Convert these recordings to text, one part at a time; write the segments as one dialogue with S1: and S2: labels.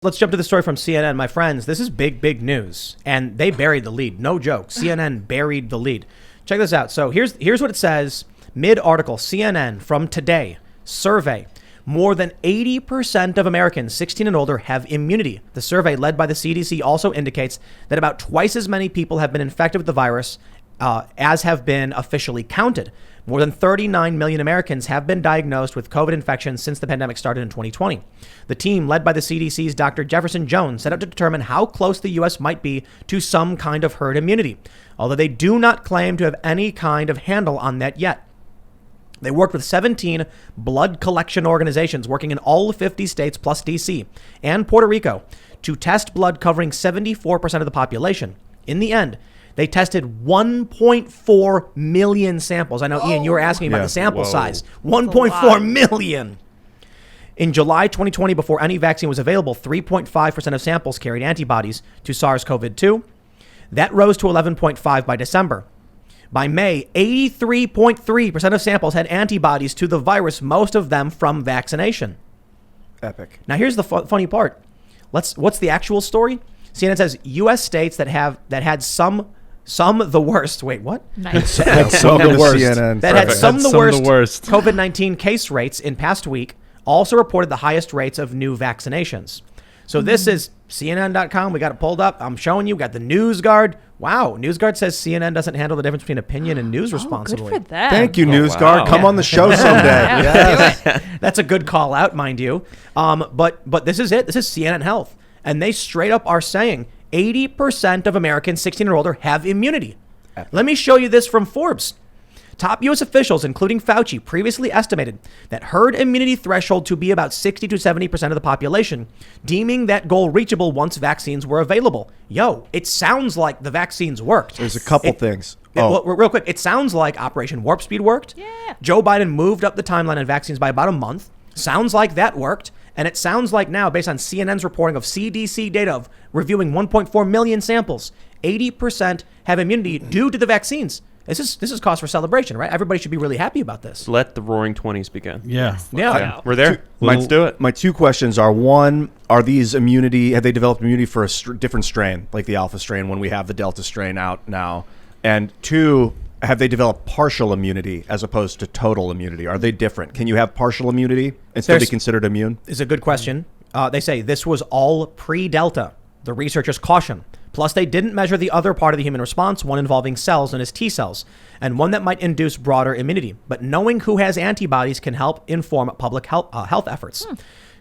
S1: Let's jump to the story from CNN. My friends, this is big news. And they buried the lead. No joke. CNN buried the lead. Check this out. So here's what it says. Mid-article, CNN from today. Survey. More than 80% of Americans 16 and older have immunity. The survey led by the CDC also indicates that about twice as many people have been infected with the virus as have been officially counted. More than 39 million Americans have been diagnosed with COVID infection since the pandemic started in 2020. The team, led by the CDC's Dr. Jefferson Jones, set out to determine how close the U.S. might be to some kind of herd immunity, although they do not claim to have any kind of handle on that yet. They worked with 17 blood collection organizations working in all 50 states plus D.C. and Puerto Rico to test blood covering 74% of the population. In the end, they tested 1.4 million samples. I know, Ian, you were asking about the sample size. 1.4 million. In July 2020, before any vaccine was available, 3.5% of samples carried antibodies to SARS-CoV-2. That rose to 11.5 by December. By May, 83.3% of samples had antibodies to the virus, most of them from vaccination.
S2: Epic.
S1: Now, here's the funny part. What's the actual story? CNN says U.S. states that had some the worst. Wait, what?
S3: Nice.
S1: That had some the worst COVID-19 case rates in past week also reported the highest rates of new vaccinations. So this is CNN.com. We got it pulled up. I'm showing you. We got the NewsGuard. Wow. NewsGuard says CNN doesn't handle the difference between opinion and news responsibly.
S3: Good for them.
S2: Thank you, NewsGuard. Come on the show someday.
S1: Yes. That's a good call out, mind you. But this is it. This is CNN Health. And they straight up are saying 80% of Americans 16 or older have immunity. Let me show you this from Forbes. Top U.S. officials, including Fauci, previously estimated that herd immunity threshold to be about 60 to 70% of the population, deeming that goal reachable once vaccines were available. Yo, it sounds like the vaccines worked.
S2: There's a couple things.
S1: Well, real quick, it sounds like Operation Warp Speed worked.
S3: Yeah.
S1: Joe Biden moved up the timeline on vaccines by about a month. Sounds like that worked. And it sounds like now, based on CNN's reporting of CDC data of reviewing 1.4 million samples, 80% have immunity due to the vaccines. This is cause for celebration, right? Everybody should be really happy about this.
S4: Let the Roaring 20s begin.
S1: Yeah.
S4: We're there. Let's do it.
S2: My two questions are, one, have they developed immunity for a different strain, like the Alpha strain, when we have the Delta strain out now? And two, have they developed partial immunity as opposed to total immunity? Are they different? Can you have partial immunity and still be considered immune?
S1: Is a good question. They say this was all pre-Delta. The researchers caution. Plus, they didn't measure the other part of the human response, one involving cells known as T cells, and one that might induce broader immunity. But knowing who has antibodies can help inform public health efforts.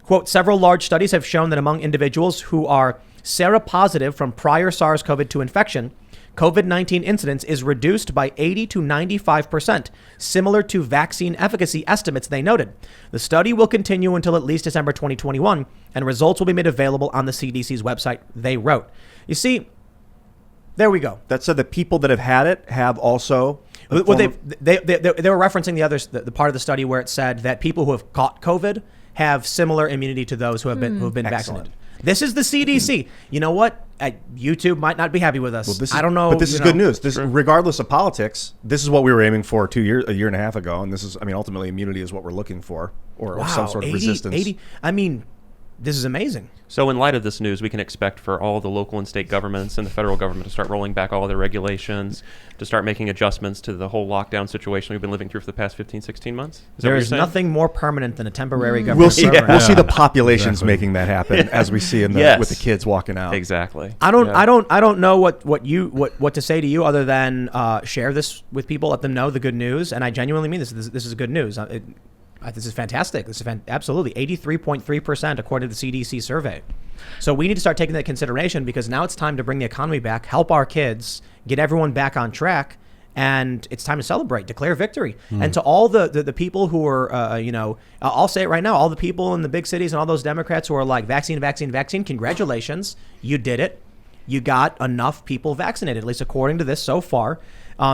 S1: Quote, several large studies have shown that among individuals who are seropositive from prior SARS-CoV-2 infection, COVID-19 incidence is reduced by 80 to 95%, similar to vaccine efficacy estimates they noted. The study will continue until at least December 2021, and results will be made available on the CDC's website, they wrote. You see, there we go.
S2: That said, the people that have had it have also...
S1: Well, they were referencing the part of the study where it said that people who have caught COVID have similar immunity to those who have been vaccinated. This is the CDC. You know what? YouTube might not be happy with us.
S2: Well,
S1: I don't know.
S2: But this is good news. Regardless of politics, this is what we were aiming for a year and a half ago. And this is, ultimately immunity is what we're looking for, or some sort of resistance.
S1: This is amazing.
S4: So in light of this news, we can expect for all the local and state governments and the federal government to start rolling back all of their regulations, to start making adjustments to the whole lockdown situation we've been living through for the past 15, 16 months?
S1: There is nothing more permanent than a temporary government program.
S2: We'll see the populations making that happen, as we see with the kids walking out.
S4: Exactly.
S1: I don't know what to say to you other than share this with people, let them know the good news, and I genuinely mean this. This is good news. This is fantastic. This is absolutely 83.3% according to the CDC survey. So we need to start taking that into consideration, because now it's time to bring the economy back, help our kids, get everyone back on track, and it's time to celebrate, declare victory. And to all the people who are, I'll say it right now, all the people in the big cities and all those Democrats who are like vaccine, congratulations, you did it. You got enough people vaccinated, at least according to this so far.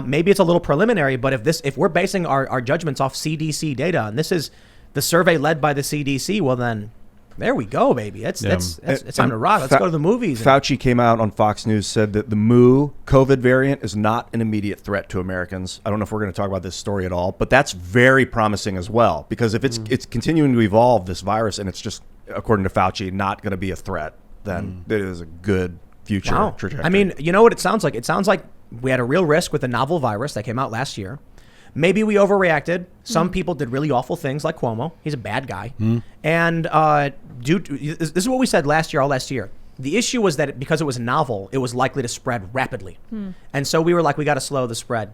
S1: Maybe it's a little preliminary, but if we're basing our judgments off CDC data, and this is the survey led by the CDC, well then, there we go, baby. It's time to rock. Let's go to the movies.
S2: Fauci came out on Fox News, said that the Mu COVID variant is not an immediate threat to Americans. I don't know if we're going to talk about this story at all, but that's very promising as well, because if it's continuing to evolve, this virus, and it's just according to Fauci, not going to be a threat, then it is a good future trajectory.
S1: I mean, you know what it sounds like? It sounds like we had a real risk with a novel virus that came out last year. Maybe we overreacted. Some people did really awful things, like Cuomo. He's a bad guy. And this is what we said all last year. The issue was that because it was novel, it was likely to spread rapidly. And so we were like, we got to slow the spread.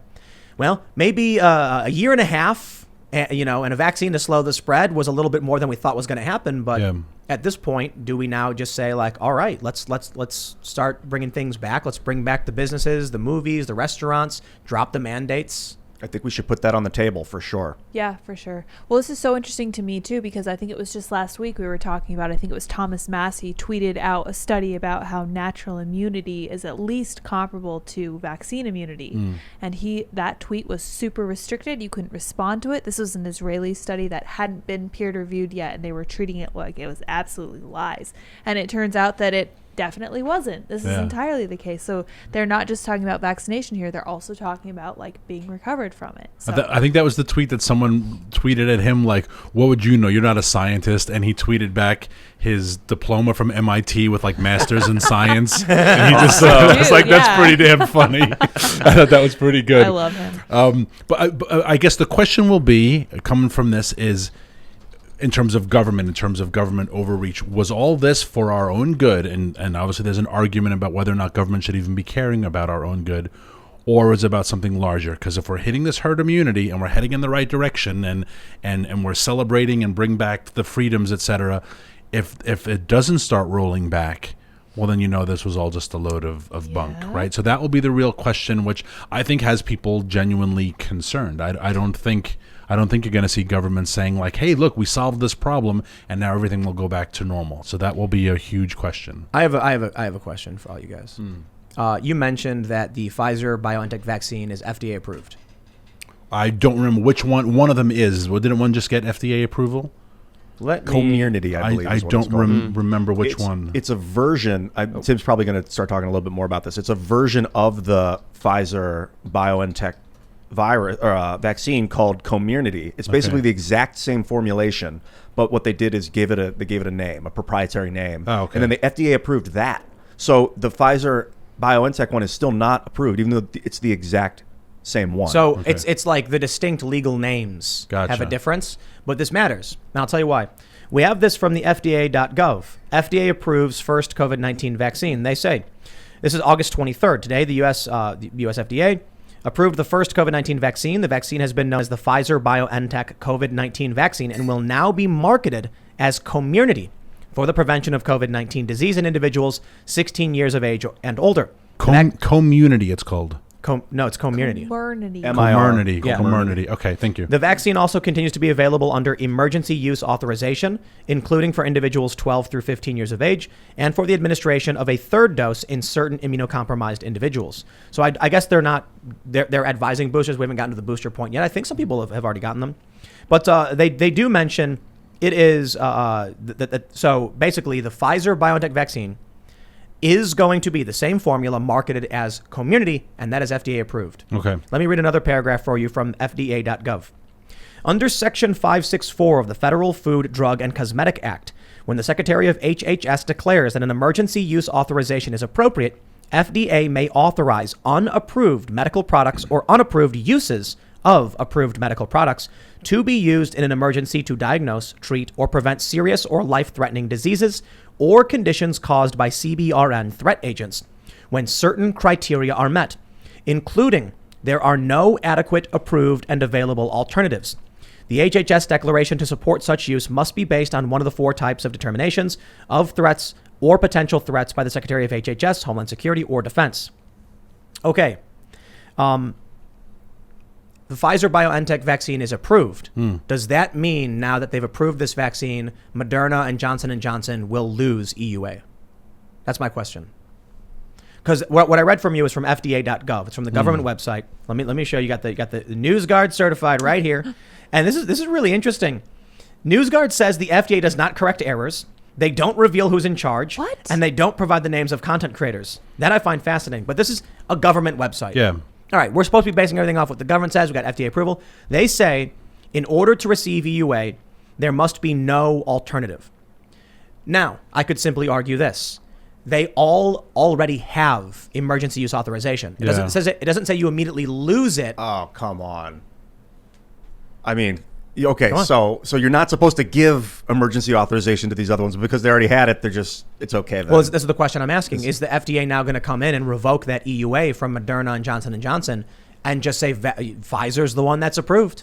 S1: Well, maybe a year and a half, and a vaccine to slow the spread was a little bit more than we thought was going to happen. But at this point, do we now just say like, all right, let's start bringing things back. Let's bring back the businesses, the movies, the restaurants, drop the mandates.
S2: I think we should put that on the table for sure.
S3: Yeah, for sure. Well, this is so interesting to me, too, because I think it was just last week we were talking about, I think it was Thomas Massey tweeted out a study about how natural immunity is at least comparable to vaccine immunity. And that tweet was super restricted. You couldn't respond to it. This was an Israeli study that hadn't been peer-reviewed yet, and they were treating it like it was absolutely lies. And it turns out that it definitely wasn't. This is entirely the case. So they're not just talking about vaccination here. They're also talking about like being recovered from it. So.
S5: I think that was the tweet that someone tweeted at him like, what would you know? You're not a scientist. And he tweeted back his diploma from MIT with like masters in science. And he just was like, that's pretty damn funny. I thought that was pretty good.
S3: I love him.
S5: But I guess the question will be, coming from this, is in terms of government overreach, was all this for our own good? And obviously there's an argument about whether or not government should even be caring about our own good, or is it about something larger? Because if we're hitting this herd immunity and we're heading in the right direction and we're celebrating and bring back the freedoms, etc., if it doesn't start rolling back, well, then this was all just a load of bunk, right? So that will be the real question, which I think has people genuinely concerned. I don't think you're going to see governments saying like, hey, look, we solved this problem and now everything will go back to normal. So that will be a huge question.
S1: I have a question for all you guys. You mentioned that the Pfizer BioNTech vaccine is FDA approved.
S5: I don't remember which one. One of them is. Well, didn't one just get FDA approval?
S2: Community, I believe.
S5: I don't remember which one.
S2: It's a version. Tim's probably going to start talking a little bit more about this. It's a version of the Pfizer BioNTech virus vaccine called Community. It's basically the exact same formulation, but what they did is they gave it a name, a proprietary name.
S5: Oh, okay.
S2: And then the FDA approved that. So the Pfizer BioNTech one is still not approved, even though it's the exact same one.
S1: So it's like the distinct legal names have a difference, but this matters. And I'll tell you why. We have this from the FDA.gov. FDA approves first COVID-19 vaccine. They say, this is August 23rd. Today, the US FDA approved the first COVID-19 vaccine. The vaccine has been known as the Pfizer BioNTech COVID-19 vaccine and will now be marketed as Community for the prevention of COVID-19 disease in individuals 16 years of age and older.
S5: Community, it's called.
S1: No, it's Community.
S5: Community. Okay, thank you.
S1: The vaccine also continues to be available under emergency use authorization, including for individuals 12 through 15 years of age, and for the administration of a third dose in certain immunocompromised individuals. So I guess they're advising boosters. We haven't gotten to the booster point yet. I think some people have already gotten them. But they do mention it is, so basically the Pfizer BioNTech vaccine is going to be the same formula marketed as Community, and that is FDA approved.
S5: Okay.
S1: Let me read another paragraph for you from FDA.gov. Under Section 564 of the Federal Food, Drug, and Cosmetic Act, when the Secretary of HHS declares that an emergency use authorization is appropriate, FDA may authorize unapproved medical products or unapproved uses of approved medical products to be used in an emergency to diagnose, treat, or prevent serious or life-threatening diseases or conditions caused by CBRN threat agents when certain criteria are met, including there are no adequate, approved, and available alternatives. The HHS declaration to support such use must be based on one of the four types of determinations of threats or potential threats by the Secretary of HHS, Homeland Security, or Defense. Okay. The Pfizer BioNTech vaccine is approved. Does that mean now that they've approved this vaccine, Moderna and Johnson & Johnson will lose EUA? That's my question. Because what I read from you is from FDA.gov. It's from the government website. Let me show you. Got the NewsGuard certified right here, and this is really interesting. NewsGuard says the FDA does not correct errors. They don't reveal who's in charge.
S3: What?
S1: And they don't provide the names of content creators. That I find fascinating. But this is a government website.
S5: Yeah.
S1: All right, we're supposed to be basing everything off what the government says. We got FDA approval. They say in order to receive EUA, there must be no alternative. Now, I could simply argue this. They all already have emergency use authorization. It doesn't say you immediately lose it.
S2: Oh, come on. I mean, okay, so you're not supposed to give emergency authorization to these other ones because they already had it. It's okay then.
S1: Well, this is the question I'm asking. Is the FDA now going to come in and revoke that EUA from Moderna and Johnson & Johnson and just say Pfizer's the one that's approved?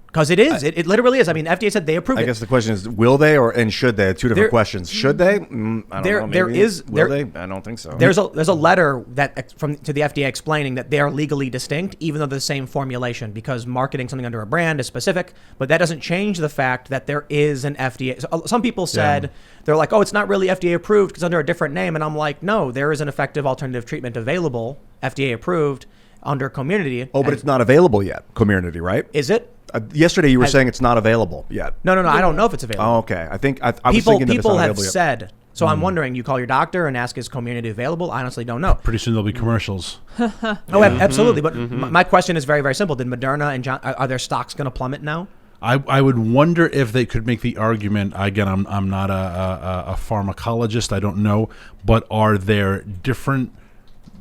S1: Because it is. It literally is. I mean, FDA said they approved it.
S2: I guess the question is, will they and should they? Two different questions. Should they? I don't know. Maybe. Will they? I don't think so.
S1: There's a letter to the FDA explaining that they are legally distinct, even though they're the same formulation, because marketing something under a brand is specific. But that doesn't change the fact that there is an FDA. So some people said they're like, oh, it's not really FDA approved because under a different name, and I'm like, no, there is an effective alternative treatment available, FDA approved under Community.
S2: Oh, but it's not available yet. Community, right?
S1: Is it?
S2: Yesterday you were saying it's not available yet.
S1: No. I don't know if it's available.
S2: Oh, okay. I think I was thinking that it's not available
S1: have said. So I'm wondering. You call your doctor and ask, is Community available? I honestly don't know.
S5: Pretty soon there'll be commercials.
S1: Absolutely. But my question is very, very simple. Did Moderna and are their stocks going to plummet now?
S5: I would wonder if they could make the argument. Again, I'm not a pharmacologist. I don't know. But are there different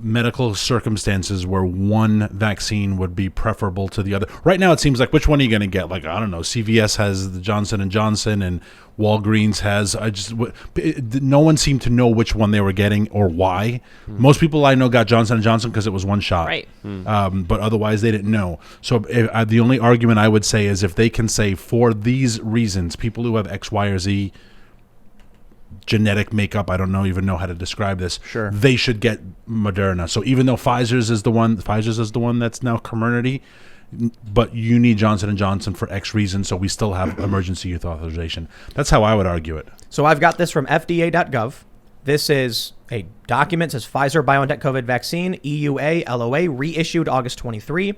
S5: medical circumstances where one vaccine would be preferable to the other? Right now it seems like, which one are you going to get? Like, I don't know, CVS has the Johnson & Johnson and Walgreens has, no one seemed to know which one they were getting or why. Most people I know got Johnson & Johnson because it was one shot.
S3: Right.
S5: But otherwise they didn't know. So the only argument I would say is if they can say for these reasons, people who have X, Y, or Z genetic makeup, I don't even know how to describe this.
S2: Sure.
S5: They should get Moderna. So even though Pfizer's is the one that's now Comirnaty, but you need Johnson & Johnson for X reason, so we still have emergency use authorization. That's how I would argue it.
S1: So I've got this from FDA.gov. This is a document that says Pfizer-BioNTech COVID vaccine, EUA, LOA, reissued August 23.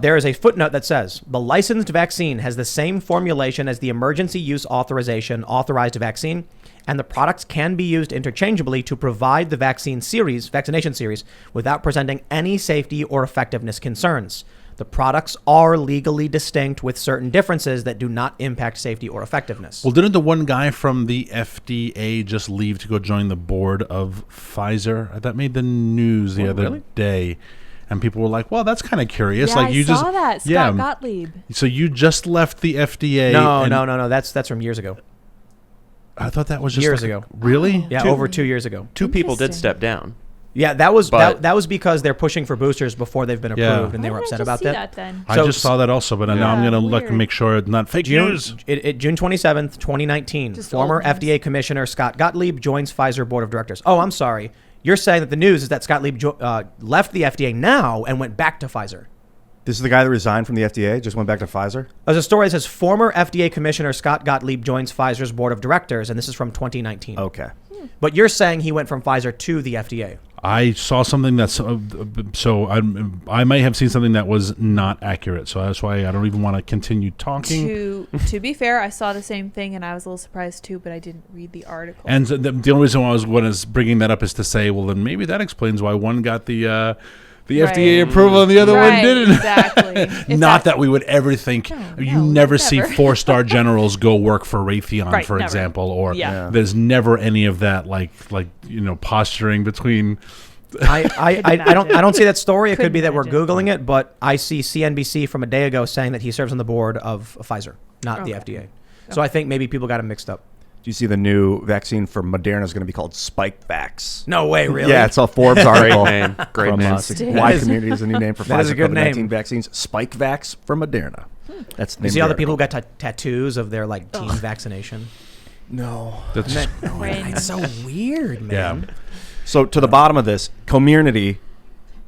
S1: There is a footnote that says, the licensed vaccine has the same formulation as the emergency use authorization authorized vaccine, and the products can be used interchangeably to provide the vaccination series without presenting any safety or effectiveness concerns. The products are legally distinct with certain differences that do not impact safety or effectiveness.
S5: Well, didn't the one guy from the FDA just leave to go join the board of Pfizer? That made the news the other day. And people were like, well, that's kind of curious.
S3: Yeah,
S5: like you
S3: I saw that. Scott Gottlieb.
S5: So you just left the FDA.
S1: No. That's from years ago.
S5: I thought that was just
S1: years ago.
S5: Really?
S1: Yeah, over 2 years ago.
S4: Two people did step down.
S1: Yeah, that was because they're pushing for boosters before they've been approved, and they were upset about that.
S3: Then?
S5: I just saw that also, but now I'm going to look and make sure it's not fake news.
S1: June 27th, 2019, former FDA Commissioner Scott Gottlieb joins Pfizer Board of Directors. Oh, I'm sorry. You're saying that the news is that Scott Gottlieb left the FDA now and went back to Pfizer.
S2: This is the guy that resigned from the FDA, just went back to Pfizer?
S1: There's a story that says former FDA Commissioner Scott Gottlieb joins Pfizer's Board of Directors, and this is from 2019.
S2: Okay.
S1: But you're saying he went from Pfizer to the FDA.
S5: I saw something that's I might have seen something that was not accurate, so that's why I don't even want to continue talking.
S3: To be fair, I saw the same thing, and I was a little surprised too, but I didn't read the article.
S5: And the only reason why I was bringing that up is to say, well, then maybe that explains why one got the FDA approval and the other one didn't.
S3: Exactly.
S5: Not that we would ever think. You never see 4-star generals go work for Raytheon, for example, or there's never any of that like posturing between.
S1: I don't see that story. It could be that we're Googling it, but I see CNBC from a day ago saying that he serves on the board of Pfizer, not the FDA. So I think maybe people got him mixed up.
S2: Do you see the new vaccine for Moderna is going to be called Spikevax?
S1: No way, really?
S2: Yeah, it's a Forbes article.
S4: Great name.
S2: Why Community is a new name for
S1: That is
S2: Pfizer
S1: a good
S2: COVID-19
S1: name.
S2: vaccines. Spikevax for Moderna. That's the name.
S1: You see
S2: of
S1: all
S2: the
S1: the people who
S2: article.
S1: got tattoos of their team vaccination?
S2: No.
S5: That's
S1: It's so weird, man.
S5: Yeah.
S2: So to the bottom of this, Community,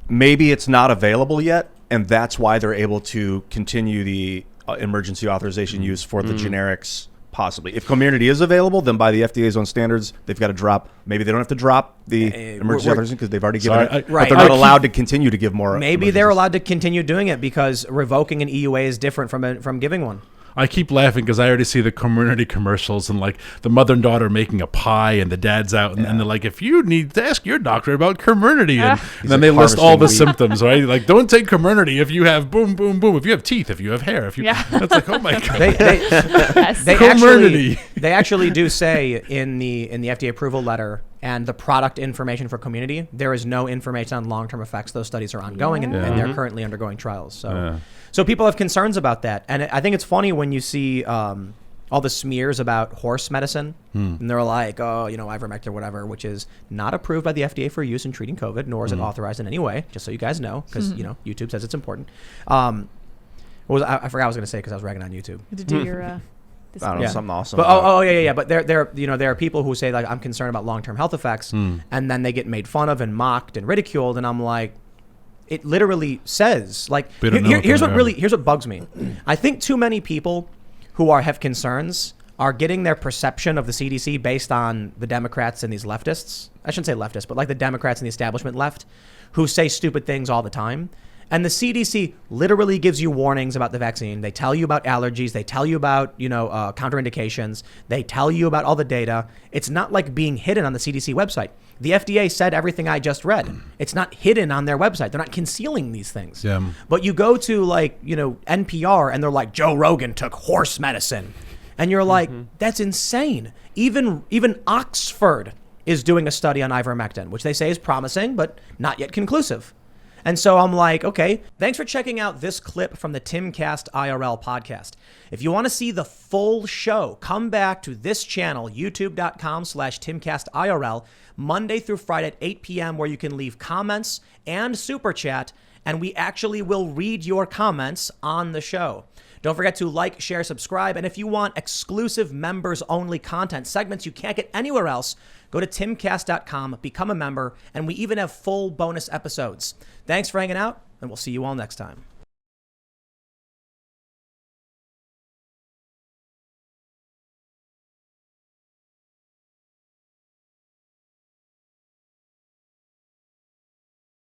S2: maybe it's not available yet, and that's why they're able to continue the emergency authorization use for the generics. Possibly. If Community is available, then by the FDA's own standards, they've got to drop. Maybe they don't have to drop the emergency authorization because they've already given it. But they're not allowed to continue to give more.
S1: Maybe they're allowed to continue doing it because revoking an EUA is different from giving one.
S5: I keep laughing because I already see the community commercials and like the mother and daughter making a pie and the dad's out and they're like, if you need to ask your doctor about Comirnaty, and then they list all the symptoms, right? Like, don't take Comirnaty if you have boom, boom, boom, if you have teeth, if you have hair, if you. It's like, oh my god.
S1: They actually do say in the FDA approval letter and the product information for community, there is no information on long-term effects. Those studies are ongoing and they're currently undergoing trials. So people have concerns about that. And I think it's funny when you see all the smears about horse medicine and they're like, oh, ivermectin or whatever, which is not approved by the FDA for use in treating COVID, nor is it authorized in any way, just so you guys know, because, YouTube says it's important. I forgot what I was going to say because I was ragging on YouTube.
S3: To do your...
S2: I don't know, something awesome.
S1: But yeah. But there are people who say, like, I'm concerned about long-term health effects, and then they get made fun of and mocked and ridiculed, and I'm like, it literally says, like, here's what bugs me. I think too many people who have concerns are getting their perception of the CDC based on the Democrats and these leftists. I shouldn't say leftists, but like the Democrats and the establishment left, who say stupid things all the time. And the CDC literally gives you warnings about the vaccine. They tell you about allergies. They tell you about, counterindications. They tell you about all the data. It's not like being hidden on the CDC website. The FDA said everything I just read. It's not hidden on their website. They're not concealing these things.
S5: Yeah.
S1: But you go to NPR and they're like, Joe Rogan took horse medicine. And you're like, that's insane. Even Oxford is doing a study on ivermectin, which they say is promising, but not yet conclusive. And so I'm like, okay, thanks for checking out this clip from the Timcast IRL podcast. If you want to see the full show, come back to this channel, youtube.com/TimcastIRL, Monday through Friday at 8 p.m., where you can leave comments and super chat, and we actually will read your comments on the show. Don't forget to like, share, subscribe, and if you want exclusive members-only content segments you can't get anywhere else, go to timcast.com, become a member, and we even have full bonus episodes. Thanks for hanging out, and we'll see you all next time.